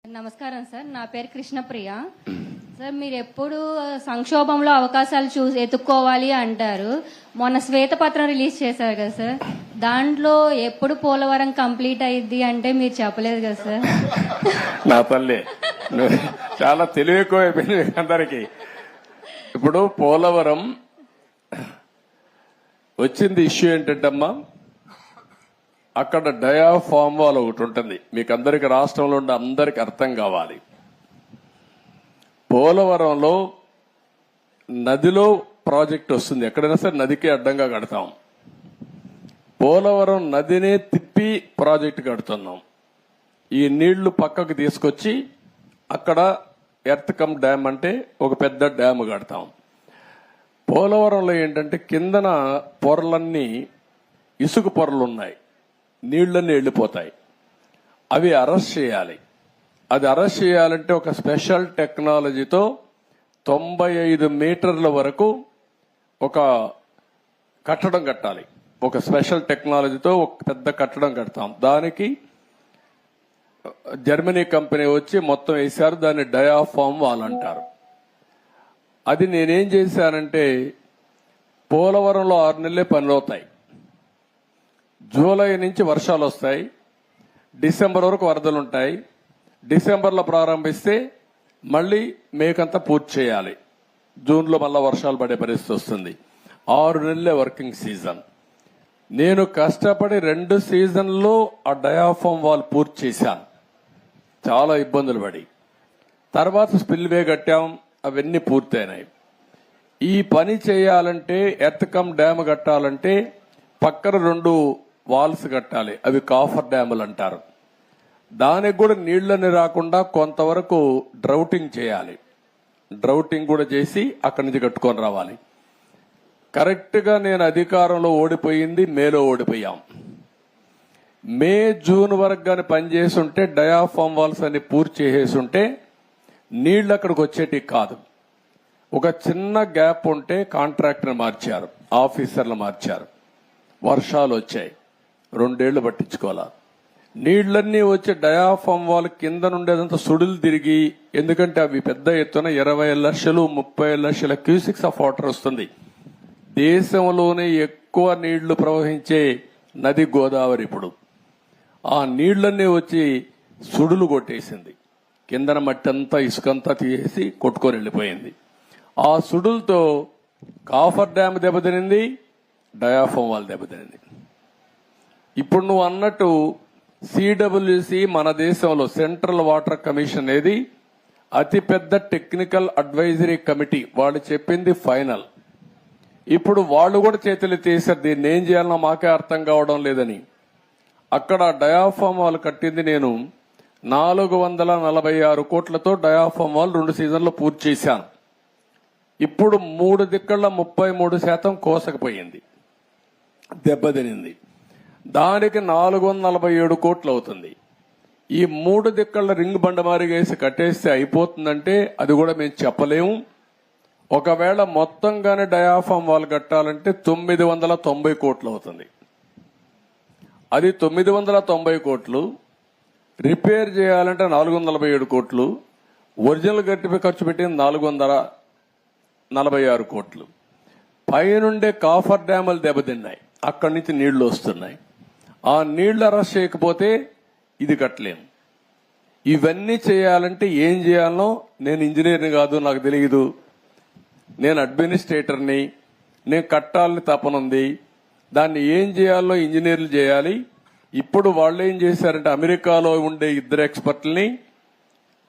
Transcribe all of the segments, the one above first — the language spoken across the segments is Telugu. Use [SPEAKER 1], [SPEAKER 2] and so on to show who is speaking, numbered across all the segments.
[SPEAKER 1] నమస్కారం సార్, నా పేరు కృష్ణప్రియ. సార్, మీరు ఎప్పుడు సంక్షోభంలో అవకాశాలు ఎత్తుక్కోవాలి అంటారు. మొన్న శ్వేతపత్రం రిలీజ్ చేశారు కదా సార్, దాంట్లో ఎప్పుడు పోలవరం కంప్లీట్ అయ్యిద్ది అంటే మీరు చెప్పలేదు కదా సార్.
[SPEAKER 2] నా తల్లి చాలా తెలివి ఎక్కువైపోయింది అందరికి. ఇప్పుడు పోలవరం వచ్చింది ఇష్యూ ఏంటంటమ్మా, అక్కడ డయాఫామ్ వాల్ ఒకటి ఉంటుంది. మీకు అందరికి రాష్ట్రంలో ఉండే అందరికి అర్థం కావాలి. పోలవరంలో నదిలో ప్రాజెక్ట్ వస్తుంది, ఎక్కడైనా సరే నదికి అడ్డంగా కడతాం. పోలవరం నదినే తిప్పి ప్రాజెక్ట్ కడుతున్నాం. ఈ నీళ్లు పక్కకు తీసుకొచ్చి అక్కడ ఎర్త్ కమ్ డ్యామ్ అంటే ఒక పెద్ద డ్యామ్ కడతాం. పోలవరంలో ఏంటంటే కిందన పొరలన్నీ ఇసుక పొరలు ఉన్నాయి, నీళ్లన్నీ వెళ్ళిపోతాయి. అవి అరెస్ట్ చేయాలి. అది అరెస్ట్ చేయాలంటే ఒక స్పెషల్ టెక్నాలజీతో 95 మీటర్ల వరకు ఒక కట్టడం కట్టాలి. ఒక స్పెషల్ టెక్నాలజీతో ఒక పెద్ద కట్టడం కడతాం. దానికి జర్మనీ కంపెనీ వచ్చి మొత్తం వేశారు. దాన్ని డయాఫామ్ వాల్ అంటారు. అది నేనేం చేశానంటే, పోలవరంలో 6 నెలలే పనులవుతాయి. జూలై నుంచి వర్షాలు వస్తాయి, డిసెంబర్ వరకు వరదలుంటాయి. డిసెంబర్లో ప్రారంభిస్తే మళ్ళీ మేకంతా పూర్తి చేయాలి. జూన్లో మళ్ళా వర్షాలు పడే పరిస్థితి వస్తుంది. 6 నెలలే వర్కింగ్ సీజన్. నేను కష్టపడి 2 సీజన్లో ఆ డయాఫామ్ వాల్ పూర్తి చేశాను, చాలా ఇబ్బందులు పడి. తర్వాత స్పిల్వే కట్టాం, అవన్నీ పూర్తయినాయి. ఈ పని చేయాలంటే ఎర్త్ కమ్ డ్యామ్ కట్టాలంటే పక్కన 2 వాల్స్ కట్టాలి. అవి కాఫర్ డ్యాములు అంటారు. దానికి కూడా నీళ్లని రాకుండా కొంతవరకు డ్రౌటింగ్ చేయాలి. డ్రౌటింగ్ కూడా చేసి అక్కడి నుంచి కట్టుకొని రావాలి. కరెక్ట్ గా నేను అధికారంలో ఓడిపోయింది మేలో ఓడిపోయాం. మే జూన్ వరకు గాని పనిచేస్తుంటే డయాఫామ్ వాల్స్ అన్ని పూర్తి చేసేస్తుంటే నీళ్లు అక్కడికి వచ్చేటి కాదు. ఒక చిన్న గ్యాప్ ఉంటే కాంట్రాక్టర్ మార్చారు, ఆఫీసర్లు మార్చారు. వర్షాలు వచ్చాయి, 2 ఏళ్లు పట్టించుకోవాలా. నీళ్లన్నీ వచ్చి డయాఫామ్ వాల్ కింద నుండేదంతా సుడులు తిరిగి, ఎందుకంటే అవి పెద్ద ఎత్తున 20 లక్షలు 30 లక్షల క్యూసిక్స్ ఆఫ్ వాటర్ వస్తుంది. దేశంలోనే ఎక్కువ నీళ్లు ప్రవహించే నది గోదావరి. ఇప్పుడు ఆ నీళ్లన్నీ వచ్చి సుడులు కొట్టేసింది. కిందన మట్టి అంతా ఇసుకంతా తీసేసి కొట్టుకొని వెళ్ళిపోయింది. ఆ సుడులతో కాఫర్ డ్యామ్ దెబ్బతినింది, డయాఫామ్ వాల్ దెబ్బతినింది. ఇప్పుడు నువ్వు అన్నట్టు సిడబ్ల్యూసి మన దేశంలో సెంట్రల్ వాటర్ కమిషన్ అనేది అతిపెద్ద టెక్నికల్ అడ్వైజరీ కమిటీ. వాళ్ళు చెప్పింది ఫైనల్. ఇప్పుడు వాళ్ళు కూడా చేతులు తీశారు, దీన్ని ఏం చేయాలన్నా మాకే అర్థం కావడం లేదని. అక్కడ డయాఫామ్ వాల్ కట్టింది నేను 446 కోట్లతో డయాఫామ్ వాల్ 2 సీజన్లు పూర్తి చేశాను. ఇప్పుడు 3 దిక్కల 33% కోసకపోయింది, దెబ్బతినింది. దానికి 447 కోట్లు అవుతుంది. ఈ 3 దిక్కల రింగ్ బండమారిగేసి కట్టేస్తే అయిపోతుందంటే అది కూడా మేము చెప్పలేము. ఒకవేళ మొత్తంగానే డయాఫామ్ వాల్ కట్టాలంటే 990 కోట్లు అవుతుంది. అది 990 కోట్లు. రిపేర్ చేయాలంటే 447 కోట్లు. ఒరిజినల్ గట్టిపై ఖర్చు పెట్టింది 446 కోట్లు. పైనుండే కాఫర్ డ్యాములు దెబ్బతిన్నాయి, అక్కడి నుంచి నీళ్లు వస్తున్నాయి. ఆ నీళ్లు అరెస్ట్ చేయకపోతే ఇది కట్టలేము. ఇవన్నీ చేయాలంటే ఏం చేయాలనో, నేను ఇంజనీర్ని కాదు, నాకు తెలియదు. నేను అడ్మినిస్ట్రేటర్ని, నేను కట్టాలని తపనుంది. దాన్ని ఏం చేయాలో ఇంజనీర్లు చేయాలి. ఇప్పుడు వాళ్ళు ఏం చేశారంటే, అమెరికాలో ఉండే 2 ఎక్స్పర్ట్లని,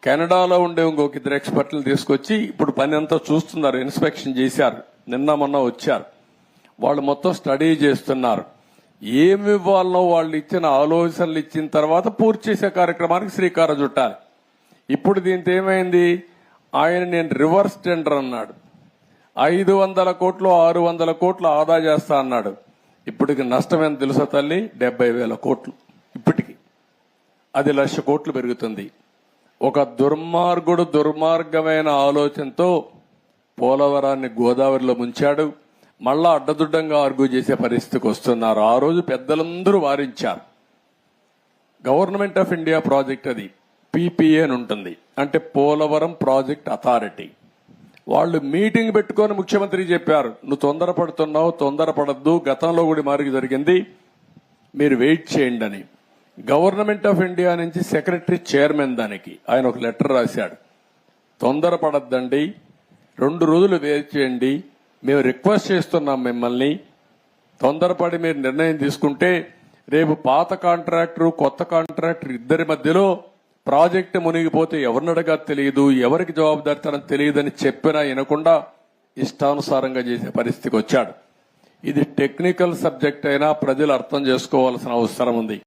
[SPEAKER 2] కెనడాలో ఉండే ఇంకొక 2 ఎక్స్పర్ట్లను తీసుకొచ్చి ఇప్పుడు పని అంతా చూస్తున్నారు. ఇన్స్పెక్షన్ చేశారు, నిన్న మొన్న వచ్చారు. వాళ్ళు మొత్తం స్టడీ చేస్తున్నారు. ఏమి ఇవ్వాలనో వాళ్ళు ఇచ్చిన ఆలోచనలు ఇచ్చిన తర్వాత పూర్తి చేసే కార్యక్రమానికి శ్రీకారం చుట్టాలి. ఇప్పుడు దీంతో ఏమైంది, ఆయన నేను రివర్స్ టెండర్ అన్నాడు. 500 కోట్లు 600 కోట్లు ఆదా చేస్తా అన్నాడు. ఇప్పటికి నష్టం ఎంత తెలుసా తల్లి, 70,000 కోట్లు. ఇప్పటికి అది 1,00,000 కోట్లు పెరుగుతుంది. ఒక దుర్మార్గమైన ఆలోచనతో పోలవరాన్ని గోదావరిలో ముంచాడు. మళ్ళా అడ్డదుడ్డంగా ఆర్గ్యూ చేసే పరిస్థితికి వస్తున్నారు. ఆ రోజు పెద్దలందరూ వారించారు. గవర్నమెంట్ ఆఫ్ ఇండియా ప్రాజెక్ట్ అది. పీపీఏ అని ఉంటుంది, అంటే పోలవరం ప్రాజెక్ట్ అథారిటీ. వాళ్ళు మీటింగ్ పెట్టుకొని ముఖ్యమంత్రి చెప్పారు, నువ్వు తొందరపడుతున్నావు, తొందరపడద్దు, గతంలో కూడా మారికి జరిగింది, మీరు వెయిట్ చేయండి అని. గవర్నమెంట్ ఆఫ్ ఇండియా నుంచి సెక్రటరీ చైర్మన్ దానికి ఆయన ఒక లెటర్ రాశాడు, తొందరపడద్దండి, 2 రోజులు వెయిట్ చేయండి, మేము రిక్వెస్ట్ చేస్తున్నాం మిమ్మల్ని, తొందరపడి మీరు నిర్ణయం తీసుకుంటే రేపు పాత కాంట్రాక్టర్ కొత్త కాంట్రాక్టర్ ఇద్దరి మధ్యలో ప్రాజెక్టు మునిగిపోతే ఎవరిని అడగా తెలియదు, ఎవరికి జవాబుదారితనం తెలియదని చెప్పినా వినకుండా ఇష్టానుసారంగా చేసే పరిస్థితికి వచ్చాడు. ఇది టెక్నికల్ సబ్జెక్ట్ అయినా ప్రజలు అర్థం చేసుకోవాల్సిన అవసరం ఉంది.